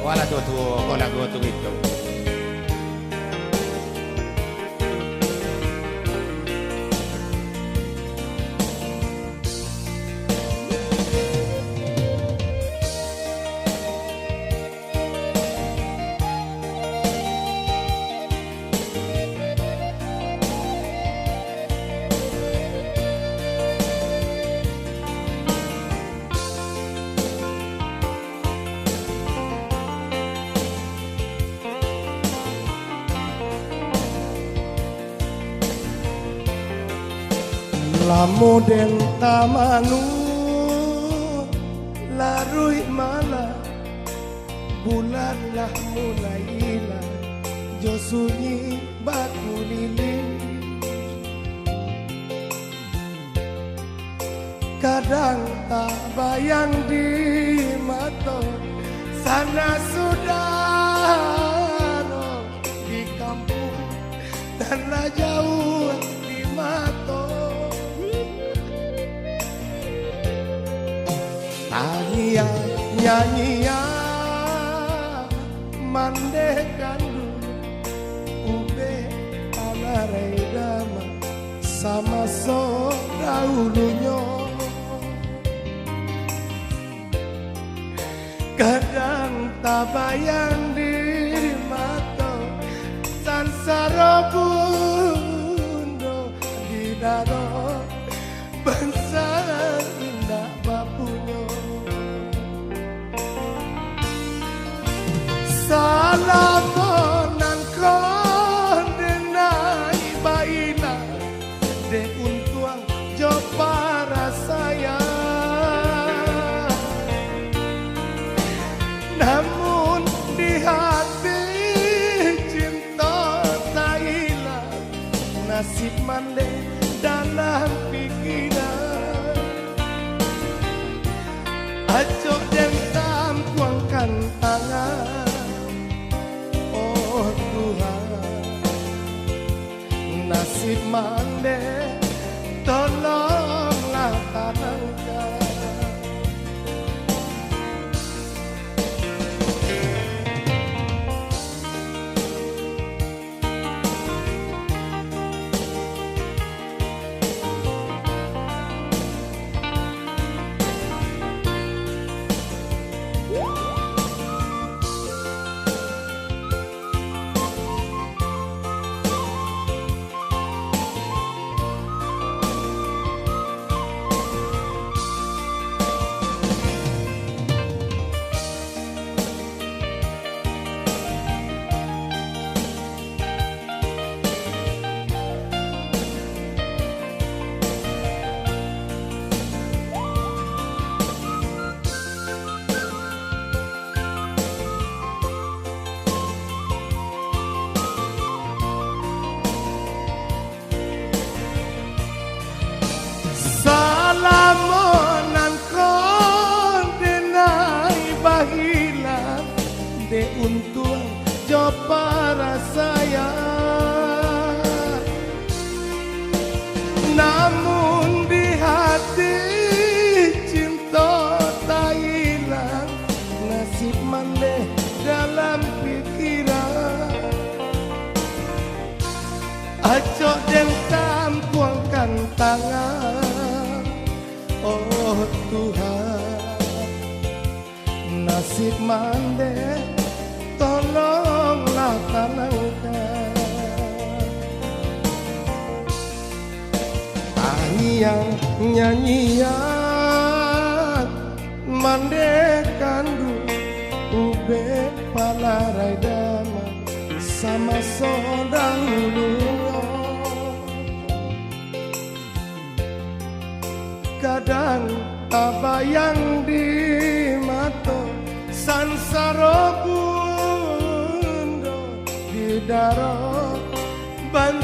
wala tu ko lagu tu itu. Lamu den tamanu larui malam bulan lah mulai hilang jo sunyi batu lilin kadang tak bayang di mata sana sudah di kampung dan jauh di mata nyanyian mandekan ube alarai dama sama so dahulunya kadang tak bayang di mata sansara bundo di daro bangsa indah bapunya salamonan kon denai baila de untuang jo para saya namun di hati cinta tak hilang nasib mande dalam pikiran ajo den tampuangkan tangan nasib mande tolonglah tanangkan salamonan kon denai bahilang de untuang jo para saya namun di hati cinta tak hilang nasib mande dalam pikiran ajo den tampuangkan tangan oh Tuhan nasib mande tolonglah tenangkan nyanyian mandekan ube palarai dama sama sodahulu kadang tak bayang di mata sansara bundo di darat ban